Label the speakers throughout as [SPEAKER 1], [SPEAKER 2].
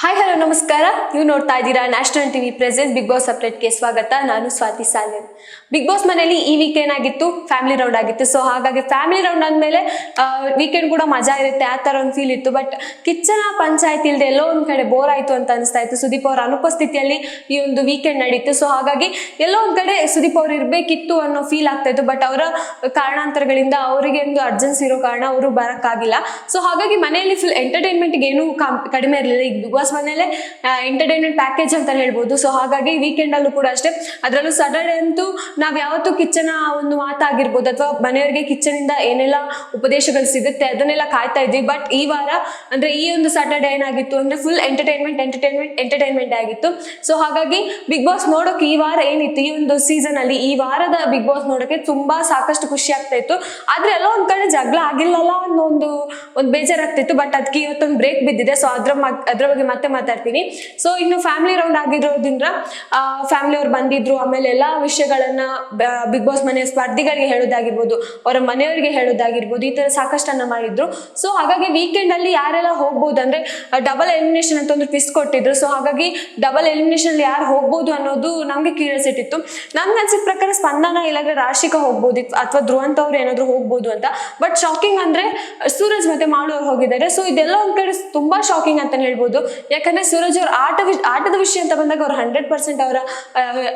[SPEAKER 1] Hi hello ನಮಸ್ಕಾರ. ನೀವು ನೋಡ್ತಾ ಇದ್ದೀರಾ national TV present Bigg Boss ಅಪ್ಡೇಟ್ಗೆ ಸ್ವಾಗತ. ನಾನು ಸ್ವಾತಿ ಸಾಲ್ಯನ್. ಬಿಗ್ ಬಾಸ್ ಮನೆಯಲ್ಲಿ ಈ ವೀಕೆಂಡ್ ಆಗಿತ್ತು, ಫ್ಯಾಮಿಲಿ ರೌಂಡ್ ಆಗಿತ್ತು. ಸೊ ಹಾಗಾಗಿ ಫ್ಯಾಮಿಲಿ ರೌಂಡ್ ಅಂದಮೇಲೆ ವೀಕೆಂಡ್ ಕೂಡ ಮಜಾ ಇರುತ್ತೆ, ಆ ಥರ ಒಂದು ಫೀಲ್ ಇತ್ತು. ಬಟ್ ಕಿಚ್ಚನ ಪಂಚಾಯತ್ ಇಲ್ಲದೆ ಎಲ್ಲೋ ಒಂದು ಕಡೆ ಬೋರ್ ಆಯಿತು ಅಂತ ಅನಿಸ್ತಾ ಇತ್ತು. ಸುದೀಪ್ ಅವರ ಅನುಪಸ್ಥಿತಿಯಲ್ಲಿ ಈ ಒಂದು ವೀಕೆಂಡ್ ನಡೀತು. ಸೊ ಹಾಗಾಗಿ ಎಲ್ಲೋ ಒಂದು ಕಡೆ ಸುದೀಪ್ ಅವ್ರು ಇರಬೇಕಿತ್ತು ಅನ್ನೋ ಫೀಲ್ ಆಗ್ತಾ ಇತ್ತು. ಬಟ್ ಅವರ ಕಾರಣಾಂತರಗಳಿಂದ ಅವರಿಗೆ ಒಂದು ಅರ್ಜೆನ್ಸಿ ಇರೋ ಕಾರಣ ಅವರು ಬರೋಕ್ಕಾಗಿಲ್ಲ. ಸೊ ಹಾಗಾಗಿ ಮನೆಯಲ್ಲಿ ಫುಲ್ ಎಂಟರ್ಟೈನ್ಮೆಂಟ್ಗೆ ಏನೂ ಕಡಿಮೆ ಇರಲಿಲ್ಲ. ಈಗ ಬಿಗ್ ಬಾಸ್ ಮನೇಲೆ ಎಂಟರ್ಟೈನ್ಮೆಂಟ್ ಪ್ಯಾಕೇಜ್ ಅಂತ ಹೇಳ್ಬೋದು. ಸೊ ಹಾಗಾಗಿ ವೀಕೆಂಡ್ ಅಲ್ಲೂ ಕೂಡ ಅಷ್ಟೇ, ಅದರಲ್ಲೂ ಸ್ಯಾಟರ್ಡೆ ಅಂತೂ ನಾವ್ ಯಾವತ್ತೂ ಕಿಚ್ಚನ ಒಂದು ಮಾತಾಗಿರ್ಬೋದು ಅಥವಾ ಮನೆಯವರಿಗೆ ಕಿಚ್ಚನ್ ಇಂದ ಏನೆಲ್ಲ ಉಪದೇಶಗಳು ಸಿಗುತ್ತೆ ಅದನ್ನೆಲ್ಲ ಕಾಯ್ತಾ ಇದ್ವಿ. ಬಟ್ ಈ ವಾರ ಅಂದ್ರೆ ಈ ಒಂದು ಸ್ಯಾಟರ್ಡೆ ಏನಾಗಿತ್ತು ಅಂದ್ರೆ ಫುಲ್ ಎಂಟರ್ಟೈನ್ಮೆಂಟ್ ಆಗಿತ್ತು. ಸೊ ಹಾಗಾಗಿ ಬಿಗ್ ಬಾಸ್ ನೋಡೋಕೆ ಈ ವಾರ ಏನಿತ್ತು, ಈ ಒಂದು ಸೀಸನ್ ಅಲ್ಲಿ ಈ ವಾರದ ಬಿಗ್ ಬಾಸ್ ನೋಡೋಕೆ ತುಂಬಾ ಸಾಕಷ್ಟು ಖುಷಿ ಆಗ್ತಾ ಇತ್ತು. ಆದ್ರೆ ಎಲ್ಲೋ ಒಂದ್ ಕಡೆ ಜಗಳ ಆಗಿಲ್ಲಲ್ಲ ಅನ್ನೋ ಒಂದು ಬೇಜಾರಾಗ್ತಿತ್ತು. ಬಟ್ ಅದಕ್ಕೆ ಇವತ್ತೊಂದು ಬ್ರೇಕ್ ಬಿದ್ದಿದೆ. ಸೊ ಅದ್ರ ಬಗ್ಗೆ ಮತ್ತೆ ಮಾತಾಡ್ತೀನಿ. ಸೊ ಇನ್ನು ಫ್ಯಾಮಿಲಿ ರೌಂಡ್ ಆಗಿರೋದ್ರಿಂದ ಫ್ಯಾಮಿಲಿ ಅವ್ರು ಬಂದಿದ್ರು, ಆಮೇಲೆ ಎಲ್ಲಾ ವಿಷಯಗಳನ್ನ ಬಿಗ್ ಬಾಸ್ ಮನೆಯ ಸ್ಪರ್ಧಿಗಳಿಗೆ ಹೇಳೋದಾಗಿರ್ಬೋದು, ಅವರ ಮನೆಯವರಿಗೆ ಹೇಳೋದಾಗಿರ್ಬೋದು, ಈ ತರ ಸಾಕಷ್ಟನ್ನ ಮಾಡಿದ್ರು. ಸೊ ಹಾಗಾಗಿ ವೀಕೆಂಡ್ ಅಲ್ಲಿ ಯಾರೆಲ್ಲ ಹೋಗ್ಬೋದು ಅಂದ್ರೆ ಡಬಲ್ ಎಲಿಮಿನೇಷನ್ ಅಂತ ಒಂದು ಟ್ವಿಸ್ಟ್ ಕೊಟ್ಟಿದ್ರು. ಸೊ ಹಾಗಾಗಿ ಡಬಲ್ ಎಲಿಮಿನೇಷನ್ ಅಲ್ಲಿ ಯಾರು ಹೋಗ್ಬೋದು ಅನ್ನೋದು ನಮ್ಗೆ ಕ್ಯೂರಿಯಾಸಿಟಿ ಇತ್ತು. ನನ್ಗೆ ಅನ್ಸಿದ ಪ್ರಕಾರ ಸ್ಪಂದನ ಇಲ್ಲಾಂದ್ರೆ ರಾಶಿಕಾ ಹೋಗ್ಬೋದು ಅಥವಾ ಧ್ರುವಂತ ಅವ್ರು ಏನಾದ್ರು ಹೋಗ್ಬೋದು ಅಂತ. ಬಟ್ ಶಾಕಿಂಗ್ ಅಂದ್ರೆ ಸೂರಜ್ ಮತ್ತೆ ಮಾಳು ಅವ್ರು ಹೋಗಿದ್ದಾರೆ. ಸೊ ಇದೆಲ್ಲ ಒಂದ್ ಕಡೆ ತುಂಬಾ ಶಾಕಿಂಗ್ ಅಂತ ಹೇಳ್ಬೋದು. ಯಾಕಂದ್ರೆ ಸೂರಜ್ ಅವ್ರ ಆಟದ ವಿಷಯ ಅಂತ ಬಂದಾಗ ಅವ್ರು 100% ಅವರ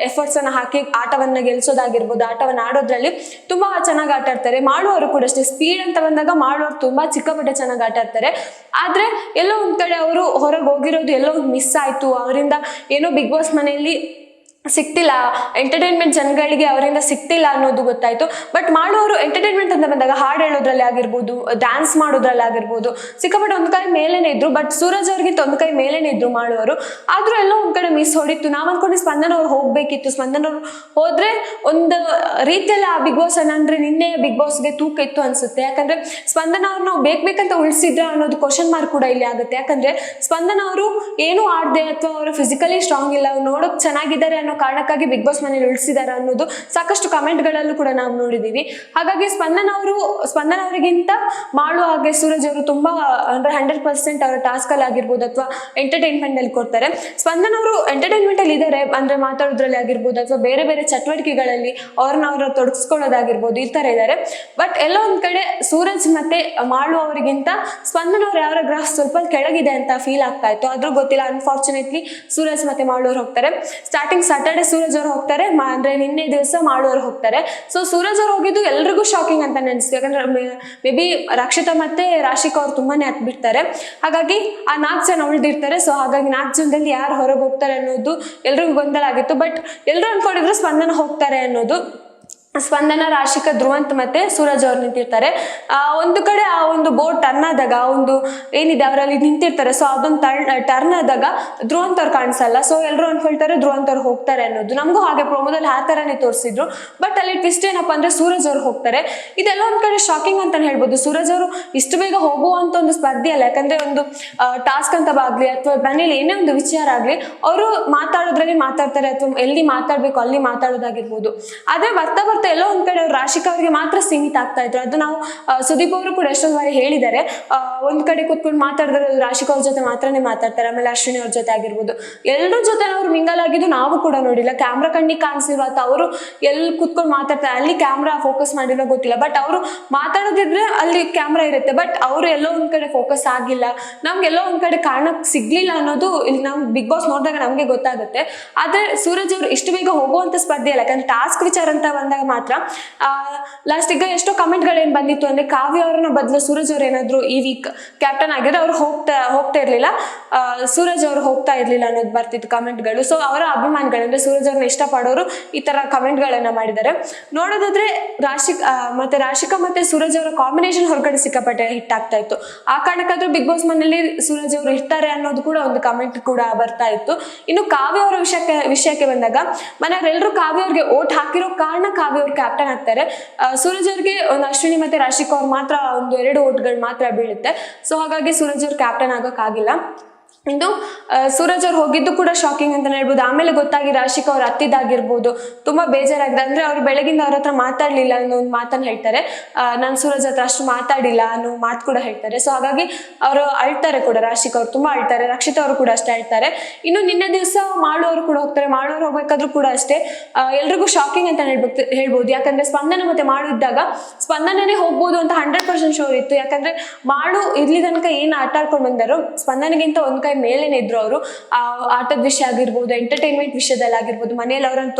[SPEAKER 1] ಎಫರ್ಟ್ಸ್ ಅನ್ನ ಹಾಕಿ ಆಟವನ್ನ ಗೆಲ್ಸೋದಾಗಿರ್ಬೋದು, ಆಟವನ್ನ ಆಡೋದ್ರಲ್ಲಿ ತುಂಬಾ ಚೆನ್ನಾಗಿ ಆಟ ಆಡ್ತಾರೆ. ಮಾಳು ಅವರು ಕೂಡ ಅಷ್ಟೇ, ಸ್ಪೀಡ್ ಅಂತ ಬಂದಾಗ ಮಾಳು ಅವ್ರು ತುಂಬಾ ಚಿಕ್ಕಪಟ್ಟೆ ಚೆನ್ನಾಗಿ ಆಟ ಆಡ್ತಾರೆ. ಆದ್ರೆ ಎಲ್ಲೋ ಒಂದ್ ಕಡೆ ಅವರು ಹೊರಗೆ ಹೋಗಿರೋದು ಎಲ್ಲೋ ಮಿಸ್ ಆಯ್ತು. ಅವರಿಂದ ಏನೋ ಬಿಗ್ ಬಾಸ್ ಮನೆಯಲ್ಲಿ ಸಿಕ್ತಿಲ್ಲ, ಎಂಟರ್ಟೈನ್ಮೆಂಟ್ ಜನಗಳಿಗೆ ಅವರಿಂದ ಸಿಕ್ತಿಲ್ಲ ಅನ್ನೋದು ಗೊತ್ತಾಯ್ತು. ಬಟ್ ಮಾಡೋರು ಎಂಟರ್ಟೈನ್ಮೆಂಟ್ ಅಂತ ಬಂದಾಗ ಹಾಡು ಹೇಳೋದ್ರಲ್ಲಿ ಆಗಿರ್ಬೋದು, ಡ್ಯಾನ್ಸ್ ಮಾಡೋದ್ರಲ್ಲಿ ಆಗಿರ್ಬೋದು ಸಿಕ್ಕಾಪಟ್ಟೆ ಒಂದ್ ಕೈ ಮೇಲೇನೆ ಇದ್ರು. ಬಟ್ ಸೂರಜ್ ಅವ್ರಿಗಿಂತ ಒಂದ್ ಕೈ ಮೇಲೇನೆ ಇದ್ರು ಮಾಡೋರು. ಆದ್ರೂ ಎಲ್ಲೋ ಒಂದ್ ಕಡೆ ಮಿಸ್ ಹೊಡಿತು. ನಾವ್ ಅನ್ಕೊಂಡು ಸ್ಪಂದನ ಅವ್ರು ಹೋಗ್ಬೇಕಿತ್ತು. ಸ್ಪಂದನ ಅವ್ರು ಹೋದ್ರೆ ಒಂದು ರೀತಿಯಲ್ಲಿ ಆ ಬಿಗ್ ಬಾಸ್ ಅಂದ್ರೆ ನಿನ್ನೆ ಬಿಗ್ ಬಾಸ್ಗೆ ತೂಕ ಇತ್ತು ಅನ್ಸುತ್ತೆ. ಯಾಕಂದ್ರೆ ಸ್ಪಂದನ ಅವ್ರು ನಾವು ಬೇಕಂತ ಉಳಿಸಿದ್ರ ಅನ್ನೋದು ಕ್ವಶನ್ ಮಾರ್ಕ್ ಕೂಡ ಇಲ್ಲಿ ಆಗುತ್ತೆ. ಯಾಕಂದ್ರೆ ಸ್ಪಂದನ ಅವರು ಏನು ಆಡದೆ ಅಥವಾ ಅವರು ಫಿಸಿಕಲಿ ಸ್ಟ್ರಾಂಗ್ ಇಲ್ಲ, ಅವ್ರು ನೋಡೋಕ್ ಚೆನ್ನಾಗಿದ್ದಾರೆ ಅನ್ನೋ ಕಾರಣಕ್ಕಾಗಿ ಬಿಗ್ ಬಾಸ್ ಮನೇಲಿ ಉಳಿಸಿದ್ದಾರೆ ಅನ್ನೋದು ಸಾಕಷ್ಟು ಕಮೆಂಟ್ ಗಳಲ್ಲೂ ಕೂಡ ನಾವು ನೋಡಿದೀವಿ. ಹಾಗಾಗಿ ಸ್ಪಂದನ ಅವರಿಗಿಂತ ಮಾಳು ಹಾಗೆ ಸೂರಜ್ ಅವರು ತುಂಬಾ ಅಂದ್ರೆ 100% ಅವರ ಟಾಸ್ಕ್ ಅಲ್ಲಿ ಆಗಿರ್ಬೋದು ಅಥವಾ ಎಂಟರ್ಟೈನ್ಮೆಂಟ್ ಅಲ್ಲಿ ಕೊಡ್ತಾರೆ. ಸ್ಪಂದನ ಅವರು ಎಂಟರ್ಟೈನ್ಮೆಂಟ್ ಅಲ್ಲಿ ಇದ್ದಾರೆ ಅಂದ್ರೆ ಮಾತಾಡೋದ್ರಲ್ಲಿ ಆಗಿರ್ಬೋದು ಅಥವಾ ಬೇರೆ ಬೇರೆ ಚಟುವಟಿಕೆಗಳಲ್ಲಿ ಅವ್ರನ್ನ ತೊಡಗಿಸ್ಕೊಳ್ಳೋದಾಗಿರ್ಬೋದು, ಈ ತರ ಇದ್ದಾರೆ. ಬಟ್ ಎಲ್ಲೋ ಒಂದ್ ಕಡೆ ಸೂರಜ್ ಮತ್ತೆ ಮಾಳು ಅವರಿಗಿಂತ ಸ್ಪಂದನ ಅವ್ರ ಯಾವ ಗ್ರಾಫ್ ಸ್ವಲ್ಪ ಕೆಳಗಿದೆ ಅಂತ ಫೀಲ್ ಆಗ್ತಾ ಇತ್ತು. ಆದ್ರೂ ಗೊತ್ತಿಲ್ಲ, ಅನ್ಫಾರ್ಚುನೇಟ್ಲಿ ಸೂರಜ್ ಮತ್ತೆ ಮಾಳು ಅವ್ರು ಹೋಗ್ತಾರೆ. ಸ್ಟಾರ್ಟಿಂಗ್ ಸ್ಯಾಟರ್ಡೆ ಸೂರಜ್ ಅವ್ರು ಹೋಗ್ತಾರೆ, ಅಂದ್ರೆ ನಿನ್ನೆ ದಿವಸ ಮಾಳು ಅವ್ರು ಹೋಗ್ತಾರೆ. ಸೊ ಸೂರಜ್ ಅವ್ರು ಹೋಗಿದ್ದು ಎಲ್ರಿಗೂ ಶಾಕಿಂಗ್ ಅಂತ ಅನಿಸ್ತು. ಯಾಕಂದ್ರೆ ಮೇ ಬಿ ರಕ್ಷಿತಾ ಮತ್ತೆ ರಾಶಿಕಾ ಅವ್ರು ತುಂಬಾನೇ ಹತ್ ಬಿಡ್ತಾರೆ. ಹಾಗಾಗಿ ಆ 4 ಜನ ಉಳಿದಿರ್ತಾರೆ. ಸೊ ಹಾಗಾಗಿ 4 ಜನದಲ್ಲಿ ಯಾರು ಹೊರಗೆ ಹೋಗ್ತಾರೆ ಅನ್ನೋದು ಎಲ್ರಿಗೂ ಗೊಂದಲ ಆಗಿತ್ತು. ಬಟ್ ಎಲ್ಲರೂ ಅನ್ಕೊಂಡಿದ್ರು ಸ್ಪಂದನ ಹೋಗ್ತಾರೆ ಅನ್ನೋದು. ಸ್ಪಂದನ, ರಾಶಿಕಾ, ಧ್ರುವಂತ್ ಮತ್ತೆ ಸೂರಜ್ ಅವ್ರು ನಿಂತಿರ್ತಾರೆ. ಒಂದು ಕಡೆ ಆ ಒಂದು ಬೋರ್ಡ್ ಟರ್ನ್ ಆದಾಗ ಒಂದು ಏನಿದೆ ಅವರಲ್ಲಿ ನಿಂತಿರ್ತಾರೆ. ಸೊ ಅದೊಂದು ಟರ್ನ್ ಆದಾಗ ಧ್ರುವಂತ್ ಅವ್ರು ಕಾಣಿಸಲ್ಲ. ಸೊ ಎಲ್ಲರೂ ಅನ್ಕೊಳ್ತಾರೆ ಧ್ರುವಂತ್ ಅವ್ರು ಹೋಗ್ತಾರೆ ಅನ್ನೋದು. ನಮಗೂ ಹಾಗೆ ಪ್ರೋಮೋದಲ್ಲಿ ಆ ತರನೇ ತೋರಿಸಿದ್ರು. ಬಟ್ ಅಲ್ಲಿ ಟ್ವಿಸ್ಟ್ ಏನಪ್ಪಾ ಅಂದ್ರೆ ಸೂರಜ್ ಅವ್ರು ಹೋಗ್ತಾರೆ. ಇದೆಲ್ಲ ಒಂದ್ ಕಡೆ ಶಾಕಿಂಗ್ ಅಂತ ಹೇಳ್ಬೋದು. ಸೂರಜ್ ಅವರು ಇಷ್ಟು ಬೇಗ ಹೋಗುವಂತ ಒಂದು ಸ್ಪರ್ಧೆ ಅಲ್ಲ. ಯಾಕಂದ್ರೆ ಒಂದು ಟಾಸ್ಕ್ ಅಂತ ಆಗ್ಲಿ ಅಥವಾ ಮನೇಲಿ ಏನೇ ಒಂದು ವಿಚಾರ ಆಗ್ಲಿ ಅವರು ಮಾತಾಡೋದ್ರಲ್ಲಿ ಮಾತಾಡ್ತಾರೆ ಅಥವಾ ಎಲ್ಲಿ ಮಾತಾಡ್ಬೇಕು ಅಲ್ಲಿ ಮಾತಾಡೋದಾಗಿರ್ಬೋದು. ಆದ್ರೆ ಬರ್ತಾ ಎಲ್ಲೋ ಒಂದ್ ಕಡೆ ಅವ್ರು ರಾಶಿಕಾ ಅವ್ರಿಗೆ ಮಾತ್ರ ಸೀಮಿತ ಆಗ್ತಾ ಇದ್ರು. ಅದು ನಾವು ಸುದೀಪ್ ಅವರು ಕೂಡ ಎಷ್ಟೊಂದು ಬಾರಿ ಹೇಳಿದ್ದಾರೆ. ಒಂದ್ ಕಡೆ ಕೂತ್ಕೊಂಡು ಮಾತಾಡಿದ್ರೆ ರಾಶಿಕಾ ಅವ್ರ ಜೊತೆ ಮಾತ್ರನೇ ಮಾತಾಡ್ತಾರೆ. ಆಮೇಲೆ ಅಶ್ವಿನಿ ಅವ್ರ ಜೊತೆ ಆಗಿರ್ಬೋದು, ಎಲ್ಲರ ಜೊತೆ ಅವ್ರು ಮಿಂಗಲ್ ಆಗಿದ್ದು ನಾವು ಕೂಡ ನೋಡಿಲ್ಲ. ಕ್ಯಾಮ್ರಾ ಕಣ್ಣಿಗೆ ಕಾಣಿಸಿಲ್ವ ಅಥವಾ ಅವರು ಎಲ್ಲಿ ಕೂತ್ಕೊಂಡು ಮಾತಾಡ್ತಾರೆ ಅಲ್ಲಿ ಕ್ಯಾಮ್ರಾ ಫೋಕಸ್ ಮಾಡಿರೋ ಗೊತ್ತಿಲ್ಲ. ಬಟ್ ಅವರು ಮಾತಾಡೋದಿದ್ರೆ ಅಲ್ಲಿ ಕ್ಯಾಮ್ರಾ ಇರುತ್ತೆ. ಬಟ್ ಅವರು ಎಲ್ಲೋ ಒಂದ್ ಕಡೆ ಫೋಕಸ್ ಆಗಿಲ್ಲ, ನಮ್ಗೆ ಎಲ್ಲೋ ಒಂದ್ ಕಡೆ ಕಾರಣಕ್ ಸಿಗ್ಲಿಲ್ಲ ಅನ್ನೋದು ಇಲ್ಲಿ ನಮ್ ಬಿಗ್ ಬಾಸ್ ನೋಡಿದಾಗ ನಮ್ಗೆ ಗೊತ್ತಾಗುತ್ತೆ. ಆದ್ರೆ ಸೂರಜ್ ಅವರು ಇಷ್ಟು ಬೇಗ ಹೋಗುವಂತ ಸ್ಪರ್ಧೆ ಅಲ್ಲ. ಯಾಕಂದ್ರೆ ಟಾಸ್ಕ್ ವಿಚಾರ ಅಂತ ಬಂದಾಗ ಮಾತ್ರ ಲಾಸ್ಟ್ ಈಗ ಎಷ್ಟೋ ಕಮೆಂಟ್ ಗಳೇನ್ ಬಂದಿತ್ತು ಅಂದ್ರೆ ಕಾವ್ಯ ಅವರನ್ನ ಬದಲು ಸೂರಜ್ ಅವ್ರು ಏನಾದ್ರು ಈ ವೀಕ್ ಕ್ಯಾಪ್ಟನ್ ಆಗಿದ್ರೆ ಅವ್ರು ಹೋಗ್ತಾ ಇರ್ಲಿಲ್ಲ, ಸೂರಜ್ ಅವ್ರು ಹೋಗ್ತಾ ಇರ್ಲಿಲ್ಲ ಅನ್ನೋದು ಬರ್ತಿತ್ತು ಕಮೆಂಟ್ಗಳು. ಸೊ ಅವರ ಅಭಿಮಾನಿಗಳು ಅಂದ್ರೆ ಸೂರಜ್ ಅವ್ರನ್ನ ಇಷ್ಟಪಡೋರು ಈ ತರ ಕಮೆಂಟ್ ಗಳನ್ನ ಮಾಡಿದ್ದಾರೆ. ನೋಡೋದಾದ್ರೆ ರಾಶಿಕಾ ಮತ್ತೆ ಸೂರಜ್ ಅವರ ಕಾಂಬಿನೇಷನ್ ಹೊರಗಡೆ ಸಿಕ್ಕಾಪಟ್ಟೆ ಹಿಟ್ ಆಗ್ತಾ ಇತ್ತು. ಆ ಕಾರಣಕ್ಕಾದ್ರೂ ಬಿಗ್ ಬಾಸ್ ಮನೇಲಿ ಸೂರಜ್ ಅವರು ಇರ್ತಾರೆ ಅನ್ನೋದು ಕೂಡ ಒಂದು ಕಮೆಂಟ್ ಕೂಡ ಬರ್ತಾ ಇತ್ತು. ಇನ್ನು ಕಾವ್ಯ ಅವರ ವಿಷಯಕ್ಕೆ ಬಂದಾಗ ಮನೆಯವರೆಲ್ಲರೂ ಕಾವ್ಯ ಅವ್ರಿಗೆ ಓಟ್ ಹಾಕಿರೋ ಕಾರಣ ಕಾವ್ಯ ಅವ್ರು ಕ್ಯಾಪ್ಟನ್ ಆಗ್ತಾರೆ. ಸೂರಜ್ ಅವ್ರಿಗೆ ಒಂದು ಅಶ್ವಿನಿ ಮತ್ತೆ ರಾಶಿಕಾ ಅವ್ರು ಮಾತ್ರ 1-2 ಓಟ್ಗಳು ಮಾತ್ರ ಬೀಳುತ್ತೆ. ಸೊ ಹಾಗಾಗಿ ಸೂರಜ್ ಅವ್ರು ಕ್ಯಾಪ್ಟನ್ ಆಗೋಕ್ಕಾಗಿಲ್ಲ. ಇನ್ನು ಸೂರಜ್ ಅವ್ರು ಹೋಗಿದ್ದು ಕೂಡ ಶಾಕಿಂಗ್ ಅಂತ ಹೇಳ್ಬೋದು. ಆಮೇಲೆ ಗೊತ್ತಾಗಿ ರಾಶಿಕಾ ಅವ್ರು ಹತ್ತಿದ್ದಾಗಿರ್ಬೋದು, ತುಂಬಾ ಬೇಜಾರಾಗಿದೆ. ಅಂದ್ರೆ ಅವ್ರು ಬೆಳಗಿಂದ ಅವ್ರ ಹತ್ರ ಮಾತಾಡ್ಲಿಲ್ಲ ಅನ್ನೋ ಒಂದು ಮಾತನ್ನ ಹೇಳ್ತಾರೆ. ನಾನು ಸೂರಜ್ ಹತ್ರ ಅಷ್ಟು ಮಾತಾಡಿಲ್ಲ ಅನ್ನೋ ಮಾತು ಕೂಡ ಹೇಳ್ತಾರೆ. ಸೊ ಹಾಗಾಗಿ ಅವರು ಅಳ್ತಾರೆ ಕೂಡ, ರಾಶಿಕಾ ಅವ್ರು ತುಂಬಾ ಅಳ್ತಾರೆ, ರಕ್ಷಿತಾ ಅವರು ಕೂಡ ಅಷ್ಟೇ ಅಳ್ತಾರೆ. ಇನ್ನು ನಿನ್ನೆ ದಿವಸ ಮಾಳು ಅವರು ಕೂಡ ಹೋಗ್ತಾರೆ. ಮಾಳು ಅವ್ರು ಹೋಗ್ಬೇಕಾದ್ರೂ ಕೂಡ ಅಷ್ಟೇ ಎಲ್ರಿಗೂ ಶಾಕಿಂಗ್ ಅಂತ ಹೇಳ್ಬೋದು. ಯಾಕಂದ್ರೆ ಸ್ಪಂದನ ಮತ್ತೆ ಮಾಳು ಇದ್ದಾಗ ಸ್ಪಂದನನೇ ಹೋಗ್ಬೋದು ಅಂತ 100% ಶೋರ್ ಇತ್ತು. ಯಾಕಂದ್ರೆ ಮಾಳು ಇಲ್ಲಿ ತನಕ ಏನು ಆಟ ಆಡ್ಕೊಂಡು ಬಂದಾರೋ ಸ್ಪಂದನಗಿಂತ ಒಂದ್ ಕೈ ಮೇಲೇನೆ ಇದ್ರು ಅವರು. ಆಟದ ವಿಷಯ ಆಗಿರ್ಬೋದು, ಎಂಟರ್ಟೈನ್ಮೆಂಟ್ ವಿಷಯದಲ್ಲಿ ಆಗಿರ್ಬೋದು, ಮನೆಯಲ್ಲಿ ಅವರನ್ನು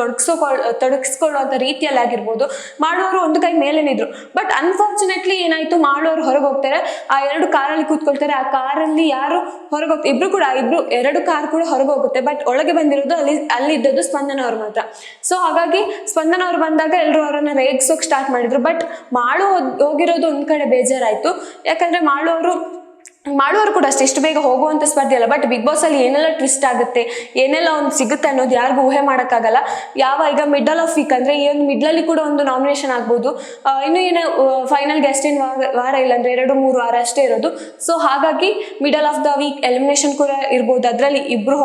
[SPEAKER 1] ತೊಡಗಿಸ್ಕೊಳ್ಳುವಂತ ರೀತಿಯಲ್ಲಿ ಆಗಿರ್ಬೋದು, ಮಾಳುವರು ಒಂದು ಕೈ ಮೇಲೇನೆ ಇದ್ರು. ಬಟ್ ಅನ್ಫಾರ್ಚುನೇಟ್ಲಿ ಏನಾಯ್ತು, ಮಾಳುವರು ಹೊರಗೆ ಹೋಗ್ತಾರೆ, ಆ 2 ಕಾರಲ್ಲಿ ಕೂತ್ಕೊಳ್ತಾರೆ. ಆ ಕಾರಲ್ಲಿ ಯಾರು ಹೊರಗೆ ಹೋಗ್ತಾರೆ, ಇಬ್ರು 2 ಕಾರ್ ಕೂಡ ಹೊರಗೆ ಹೋಗುತ್ತೆ. ಬಟ್ ಒಳಗೆ ಬಂದಿರೋದು ಅಲ್ಲಿ ಇದ್ದದ್ದು ಸ್ಪಂದನ ಅವ್ರು ಮಾತ್ರ. ಸೊ ಹಾಗಾಗಿ ಸ್ಪಂದನ ಅವ್ರು ಬಂದಾಗ ಎಲ್ಲರೂ ಅವರನ್ನ ರೇಗ್ಸೋಕ್ ಸ್ಟಾರ್ಟ್ ಮಾಡಿದ್ರು. ಬಟ್ ಮಾಳು ಹೋಗಿರೋದು ಒಂದ್ ಕಡೆ ಬೇಜಾರಾಯ್ತು. ಯಾಕಂದ್ರೆ ಮಾಡುವವರು ಕೂಡ ಅಷ್ಟೇ ಇಷ್ಟು ಬೇಗ ಹೋಗುವಂತ ಸ್ಪರ್ಧೆ ಅಲ್ಲ. ಬಟ್ ಬಿಗ್ ಬಾಸ್ ಅಲ್ಲಿ ಏನೆಲ್ಲ ಟ್ವಿಸ್ಟ್ ಆಗುತ್ತೆ, ಏನೆಲ್ಲ ಒಂದು ಸಿಗುತ್ತೆ ಅನ್ನೋದು ಯಾರಿಗೂ ಊಹೆ ಮಾಡೋಕ್ಕಾಗಲ್ಲ. ಈಗ ಮಿಡಲ್ ಆಫ್ ವೀಕ್ ಅಂದ್ರೆ ಈ ಒಂದು ಮಿಡ್ಲಲ್ಲಿ ಕೂಡ ಒಂದು ನಾಮಿನೇಷನ್ ಆಗ್ಬೋದು. ಇನ್ನು ಏನು ಫೈನಲ್ ಗೆಸ್ಟ್ ಇನ್ ವಾರ ಇಲ್ಲ ಅಂದ್ರೆ 2-3 ವಾರ ಅಷ್ಟೇ ಇರೋದು. ಸೊ ಹಾಗಾಗಿ middle of the weak elimination ಕೂಡ ಇರ್ಬೋದು. ಅದ್ರಲ್ಲಿ ಒಬ್ರು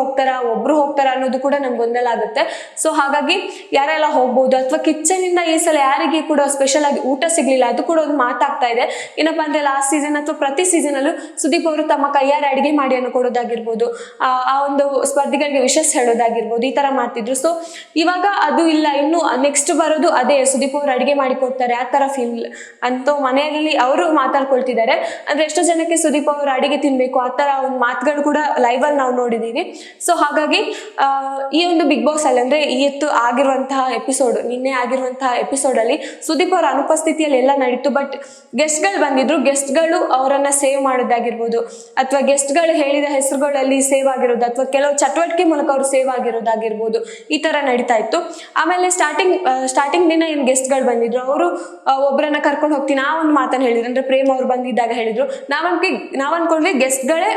[SPEAKER 1] ಹೋಗ್ತಾರ ಅನ್ನೋದು ಕೂಡ ನಮ್ಗೆ ಗೊಂದಲ ಆಗುತ್ತೆ. ಸೊ ಹಾಗಾಗಿ ಯಾರೆಲ್ಲ ಹೋಗ್ಬೋದು, ಅಥವಾ ಕಿಚನ್ ಇಂದ ಈ ಸಲ ಯಾರಿಗೆ ಕೂಡ ಸ್ಪೆಷಲ್ ಆಗಿ ಊಟ ಸಿಗ್ಲಿಲ್ಲ ಅದು ಕೂಡ ಒಂದು ಮಾತಾಗ್ತಾ ಇದೆ. ಏನಪ್ಪಾ ಅಂದ್ರೆ ಲಾಸ್ಟ್ ಸೀಸನ್ ಅಥವಾ ಪ್ರತಿ ಸೀಸನ್ ಅಲ್ಲೂ ಸುದೀಪ್ ಅವರು ತಮ್ಮ ಕೈಯಾರೆ ಅಡಿಗೆ ಮಾಡಿ ಅನ್ನು ಕೊಡೋದಾಗಿರ್ಬೋದು, ಆ ಒಂದು ಸ್ಪರ್ಧಿಗಳಿಗೆ ವಿಶಸ್ ಹೇಳೋದಾಗಿರ್ಬೋದು, ಈ ತರ ಮಾಡ್ತಿದ್ರು. ಸೊ ಇವಾಗ ಅದು ಇಲ್ಲ. ಇನ್ನು ನೆಕ್ಸ್ಟ್ ಬರೋದು ಅದೇ, ಸುದೀಪ್ ಅವರು ಅಡಿಗೆ ಮಾಡಿ ಕೊಡ್ತಾರೆ ಆ ತರ ಫೀಲ್ ಅಂತೂ ಮನೆಯಲ್ಲಿ ಅವರು ಮಾತಾಡ್ಕೊಳ್ತಿದ್ದಾರೆ. ಅಂದ್ರೆ ಎಷ್ಟೋ ಜನಕ್ಕೆ ಸುದೀಪ್ ಅವರು ಅಡಿಗೆ ತಿನ್ಬೇಕು ಆ ತರ ಒಂದು ಮಾತುಗಳು ಕೂಡ ಲೈವ್ ಅಲ್ಲಿ ನಾವು ನೋಡಿದೀವಿ. ಸೊ ಹಾಗಾಗಿ ಈ ಒಂದು ಬಿಗ್ ಬಾಸ್ ಅಲ್ಲಿ ಅಂದ್ರೆ ನಿನ್ನೆ ಆಗಿರುವಂತಹ ಎಪಿಸೋಡ್ ಅಲ್ಲಿ ಸುದೀಪ್ ಅವರ ಅನುಪಸ್ಥಿತಿಯಲ್ಲಿ ಎಲ್ಲ ನಡೀತು. ಬಟ್ ಗೆಸ್ಟ್ಗಳು ಬಂದಿದ್ರು, ಗೆಸ್ಟ್ಗಳು ಅವರನ್ನ ಸೇವ್ ಮಾಡೋದಾಗಿರ್ಬೋದು, ಅಥವಾ ಗೆಸ್ಟ್ಗಳು ಹೇಳಿದ ಹೆಸರುಗಳಲ್ಲಿ ಸೇವ್ ಆಗಿರೋದು, ಅಥವಾ ಕೆಲವು ಚಟುವಟಿಕೆ ಮೂಲಕ ಅವರು ಸೇವ್ ಆಗಿರೋದಾಗಿರ್ಬೋದು, ಈ ತರ ನಡೀತಾ ಇತ್ತು. ಆಮೇಲೆ ಸ್ಟಾರ್ಟಿಂಗ್ ದಿನ ಏನ್ ಗೆಸ್ಟ್ಗಳು ಬಂದಿದ್ರು, ಅವರು ಒಬ್ಬರನ್ನ ಕರ್ಕೊಂಡು ಹೋಗ್ತೀನಿ ಆ ಒಂದು ಮಾತನ್ನ ಹೇಳಿದ್ರು. ಅಂದ್ರೆ ಪ್ರೇಮ್ ಅವ್ರು ಬಂದಿದ್ದಾಗ ಹೇಳಿದ್ರು, ನಾವ್ ಅನ್ಕೊಂಡ್ವಿ ಗೆಸ್ಟ್ಗಳೇ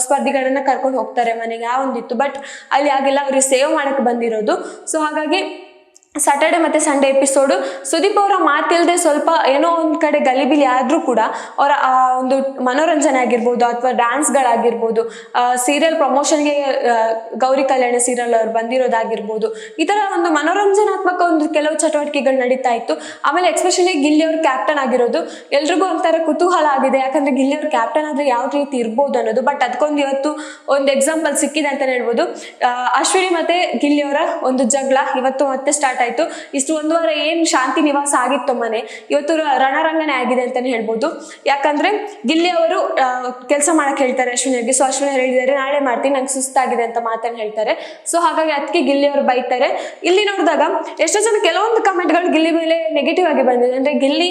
[SPEAKER 1] ಸ್ಪರ್ಧಿಗಳನ್ನ ಕರ್ಕೊಂಡು ಹೋಗ್ತಾರೆ ಮನೆಗೆ, ಆ ಒಂದಿತ್ತು. ಬಟ್ ಅಲ್ಲಿ ಆಗಿಲ್ಲ, ಅವ್ರಿಗೆ ಸೇವ್ ಮಾಡಕ್ ಬಂದಿರೋದು. ಸೊ ಹಾಗಾಗಿ ಸ್ಯಾಟರ್ಡೆ ಮತ್ತೆ ಸಂಡೇ ಎಪಿಸೋಡು ಸುದೀಪ್ ಅವರ ಮಾತಿಲ್ದೆ ಸ್ವಲ್ಪ ಏನೋ ಒಂದ್ ಕಡೆ ಗಲಿಬಿಲಿ ಆದ್ರೂ ಕೂಡ ಅವರ ಒಂದು ಮನೋರಂಜನೆ ಆಗಿರ್ಬೋದು, ಅಥವಾ ಡ್ಯಾನ್ಸ್ಗಳಾಗಿರ್ಬೋದು, ಸೀರಿಯಲ್ ಪ್ರಮೋಷನ್ಗೆ ಗೌರಿ ಕಲ್ಯಾಣ ಸೀರಿಯಲ್ ಅವ್ರು ಬಂದಿರೋದಾಗಿರ್ಬೋದು, ಈ ತರ ಒಂದು ಮನೋರಂಜನಾತ್ಮಕ ಒಂದು ಕೆಲವು ಚಟುವಟಿಕೆಗಳು ನಡೀತಾ ಇತ್ತು. ಆಮೇಲೆ ಎಕ್ಸ್ಪೆಷಲಿ ಗಿಲ್ಲಿ ಅವ್ರ ಕ್ಯಾಪ್ಟನ್ ಆಗಿರೋದು ಎಲ್ರಿಗೂ ಒಂಥರ ಕುತೂಹಲ ಆಗಿದೆ. ಯಾಕಂದ್ರೆ ಗಿಲ್ಲಿ ಅವ್ರ ಕ್ಯಾಪ್ಟನ್ ಆದ್ರೆ ಯಾವ ರೀತಿ ಇರ್ಬೋದು ಅನ್ನೋದು. ಬಟ್ ಅದಕ್ಕೊಂದು ಇವತ್ತು ಒಂದು ಎಕ್ಸಾಂಪಲ್ ಸಿಕ್ಕಿದೆ ಅಂತಾನೆ ಹೇಳ್ಬೋದು. ಅಶ್ವಿನಿ ಮತ್ತೆ ಗಿಲ್ಲಿ ಅವರ ಒಂದು ಜಗಳ ಇವತ್ತು ಮತ್ತೆ ಸ್ಟಾರ್ಟ್ ಆಯ್ತು. ಇಷ್ಟು 1 ವಾರ ಏನ್ ಶಾಂತಿ ನಿವಾಸ ಆಗಿತ್ತು ಮನೆ, ಇವತ್ತು ರಣರಂಗನೆ ಆಗಿದೆ ಅಂತಾನೆ ಹೇಳ್ಬೋದು. ಯಾಕಂದ್ರೆ ಗಿಲ್ಲಿ ಅವರು ಕೆಲಸ ಮಾಡಕ್ ಹೇಳ್ತಾರೆ ಅಶ್ವಿನಿಗೆ. ಸೊ ಅಶ್ವಿನಿ ಹೇಳಿದ್ದಾರೆ ನಾಳೆ ಮಾಡ್ತೀನಿ, ನಂಗೆ ಸುಸ್ತಾಗಿದೆ ಅಂತ ಮಾತನ್ನ ಹೇಳ್ತಾರೆ. ಸೊ ಹಾಗಾಗಿ ಅದಕ್ಕೆ ಗಿಲ್ಲಿ ಅವರು ಬೈತಾರೆ. ಇಲ್ಲಿ ನೋಡಿದಾಗ ಎಷ್ಟೋ ಜನ ಕೆಲವೊಂದು ಕಮೆಂಟ್ಗಳು ಗಿಲ್ಲಿ ಮೇಲೆ ನೆಗೆಟಿವ್ ಆಗಿ ಬಂದಿದೆ. ಅಂದ್ರೆ ಗಿಲ್ಲಿ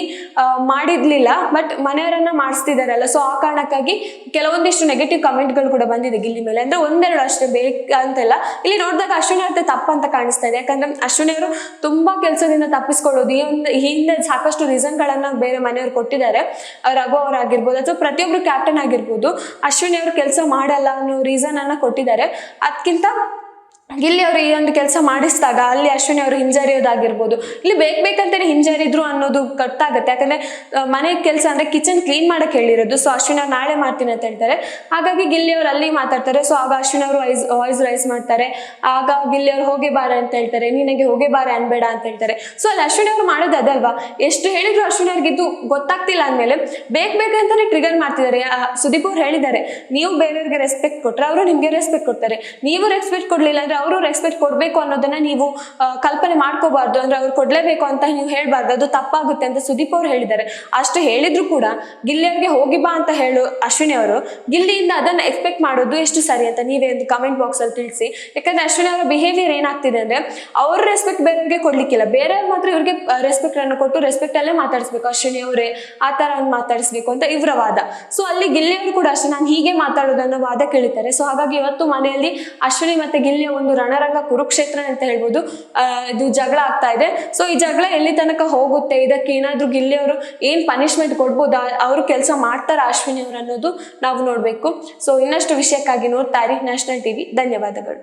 [SPEAKER 1] ಮಾಡಿರ್ಲಿಲ್ಲ ಬಟ್ ಮನೆಯವರನ್ನ ಮಾಡಿಸ್ತಿದಾರಲ್ಲ, ಸೊ ಆ ಕಾರಣಕ್ಕಾಗಿ ಕೆಲವೊಂದಿಷ್ಟು ನೆಗೆಟಿವ್ ಕಮೆಂಟ್ಗಳು ಕೂಡ ಬಂದಿದೆ ಗಿಲ್ಲಿ ಮೇಲೆ. ಅಂದ್ರೆ 1-2 ಅಷ್ಟೇ ಬೇಕಂತೆಲ್ಲ. ಇಲ್ಲಿ ನೋಡಿದಾಗ ಅಶ್ವಿನಿ ಅವ್ರದ್ದು ತಪ್ಪಂತ ಕಾಣಿಸ್ತಾ ಇದೆ. ಯಾಕಂದ್ರೆ ಅಶ್ವಿನಿ ಅವರು ತುಂಬಾ ಕೆಲಸದಿಂದ ತಪ್ಪಿಸ್ಕೊಳ್ಳೋದು, ಈ ಹಿಂದೆ ಸಾಕಷ್ಟು ರೀಸನ್ ಗಳನ್ನ ಬೇರೆ ಮನೆಯವರು ಕೊಟ್ಟಿದ್ದಾರೆ. ರಘು ಅವರಾಗಿರ್ಬೋದು, ಅಥವಾ ಪ್ರತಿಯೊಬ್ರು ಕ್ಯಾಪ್ಟನ್ ಆಗಿರ್ಬೋದು, ಅಶ್ವಿನಿ ಅವರು ಕೆಲಸ ಮಾಡಲ್ಲ ಅನ್ನೋ ರೀಸನ್ ಅನ್ನ ಕೊಟ್ಟಿದ್ದಾರೆ. ಅದಕ್ಕಿಂತ ಗಿಲ್ಲಿ ಅವರು ಈ ಒಂದು ಕೆಲಸ ಮಾಡಿಸಿದಾಗ ಅಲ್ಲಿ ಅಶ್ವಿನಿ ಅವರು ಹಿಂಜರಿಯೋದಾಗಿರ್ಬೋದು, ಇಲ್ಲಿ ಬೇಕಂತಾನೆ ಹಿಂಜರಿದ್ರು ಅನ್ನೋದು ಗೊತ್ತಾಗುತ್ತೆ. ಯಾಕಂದ್ರೆ ಮನೆ ಕೆಲಸ ಅಂದ್ರೆ ಕಿಚನ್ ಕ್ಲೀನ್ ಮಾಡಕ್ ಹೇಳಿರೋದು. ಸೊ ಅಶ್ವಿನಿ ಅವ್ರು ನಾಳೆ ಮಾಡ್ತೀನಿ ಅಂತ ಹೇಳ್ತಾರೆ. ಹಾಗಾಗಿ ಗಿಲ್ಲಿ ಅವರು ಅಲ್ಲಿ ಮಾತಾಡ್ತಾರೆ. ಸೊ ಆಗ ಅಶ್ವಿನಿ ಅವರು ವಾಯ್ಸ್ ರೈಸ್ ಮಾಡ್ತಾರೆ. ಆಗ ಗಿಲ್ಲಿ ಅವರು ಹೋಗಿ ಬಾರ ಅಂತ ಹೇಳ್ತಾರೆ, ನಿನಗೆ ಹೋಗಿ ಬಾರ ಅನ್ಬೇಡ ಅಂತ ಹೇಳ್ತಾರೆ. ಸೊ ಅಲ್ಲಿ ಅಶ್ವಿನಿ ಅವರು ಮಾಡೋದು ಅದಲ್ವಾ, ಎಷ್ಟು ಹೇಳಿದ್ರು ಅಶ್ವಿನಿ ಅವ್ರಿಗೆ ಇದು ಗೊತ್ತಾಗ್ತಿಲ್ಲ ಅಂದ್ಮೇಲೆ ಬೇಕಂತಾನೆ ಟ್ರಿಗರ್ ಮಾಡ್ತಿದ್ದಾರೆ. ಸುದೀಪ್ ಅವ್ರು ಹೇಳಿದ್ದಾರೆ, ನೀವು ಬೇರೆಯವ್ರಿಗೆ ರೆಸ್ಪೆಕ್ಟ್ ಕೊಟ್ರೆ ಅವರು ನಿಮ್ಗೆ ರೆಸ್ಪೆಕ್ಟ್ ಕೊಡ್ತಾರೆ, ನೀವು ರೆಸ್ಪೆಕ್ಟ್ ಕೊಡ್ಲಿಲ್ಲ ಅಂದ್ರೆ ಅವರು ರೆಸ್ಪೆಕ್ಟ್ ಕೊಡ್ಬೇಕು ಅನ್ನೋದನ್ನ ನೀವು ಕಲ್ಪನೆ ಮಾಡ್ಕೋಬಾರ್ದು. ಅಂದ್ರೆ ಅವ್ರು ಕೊಡ್ಲೇಬೇಕು ಅಂತ ನೀವು ಹೇಳ್ಬಾರ್ದು, ಅದು ತಪ್ಪಾಗುತ್ತೆ ಅಂತ ಸುದೀಪ್ ಅವ್ರು ಹೇಳಿದ್ದಾರೆ. ಅಷ್ಟು ಹೇಳಿದ್ರು ಕೂಡ ಗಿಲ್ಲಿ ಅವ್ರಿಗೆ ಹೋಗಿ ಬಾ ಅಂತ ಹೇಳು ಅಶ್ವಿನಿ ಅವರು ಗಿಲ್ಲಿಯಿಂದ ಅದನ್ನ ಎಕ್ಸ್ಪೆಕ್ಟ್ ಮಾಡೋದು ಎಷ್ಟು ಸರಿ ಅಂತ ನೀವೇ ಒಂದು ಕಮೆಂಟ್ ಬಾಕ್ಸ್ ಅಲ್ಲಿ ತಿಳಿಸಿ. ಯಾಕಂದ್ರೆ ಅಶ್ವಿನಿ ಅವರ ಬಿಹೇವಿಯರ್ ಏನಾಗ್ತಿದೆ ಅಂದ್ರೆ ಅವ್ರ ರೆಸ್ಪೆಕ್ಟ್ ಬೇರೆಯವ್ರಿಗೆ ಕೊಡ್ಲಿಕ್ಕಿಲ್ಲ, ಬೇರೆಯವ್ರು ಮಾತ್ರ ಇವ್ರಿಗೆ ರೆಸ್ಪೆಕ್ಟ್ ಅನ್ನು ಕೊಟ್ಟು ರೆಸ್ಪೆಕ್ಟ್ ಅಲ್ಲೇ ಮಾತಾಡಿಸ್ಬೇಕು, ಅಶ್ವಿನಿ ಅವರೇ ಆ ತರ ಒಂದು ಮಾತಾಡಿಸ್ಬೇಕು ಅಂತ ಇವರ ವಾದ. ಸೊ ಅಲ್ಲಿ ಗಿಲ್ಲಿ ಅವರು ಕೂಡ ಅಷ್ಟೇ, ನಾನು ಹೀಗೆ ಮಾತಾಡೋದನ್ನ ವಾದ ಕೇಳ್ತಾರೆ. ಸೊ ಹಾಗಾಗಿ ಇವತ್ತು ಮನೆಯಲ್ಲಿ ಅಶ್ವಿನಿ ಮತ್ತೆ ಗಿಲ್ಲಿಯ ಒಂದು ರಣರಂಗ ಕುರುಕ್ಷೇತ್ರ ಅಂತ ಹೇಳ್ಬೋದು. ಇದು ಜಗಳ ಆಗ್ತಾ ಇದೆ. ಸೊ ಈ ಜಗಳ ಎಲ್ಲಿ ತನಕ ಹೋಗುತ್ತೆ, ಇದಕ್ಕೆ ಏನಾದ್ರೂ ಗಿಲ್ಲಿ ಅವರು ಏನ್ ಪನಿಷ್ಮೆಂಟ್ ಕೊಡ್ಬೋದು, ಅವರು ಕೆಲಸ ಮಾಡ್ತಾರ ಅಶ್ವಿನಿ ಅವರು ಅನ್ನೋದು ನಾವು ನೋಡ್ಬೇಕು. ಸೊ ಇನ್ನಷ್ಟು ವಿಷಯಕ್ಕಾಗಿ ನೋಡ್ತಾ ಇರಿ ನ್ಯಾಷನಲ್ ಟಿವಿ. ಧನ್ಯವಾದಗಳು.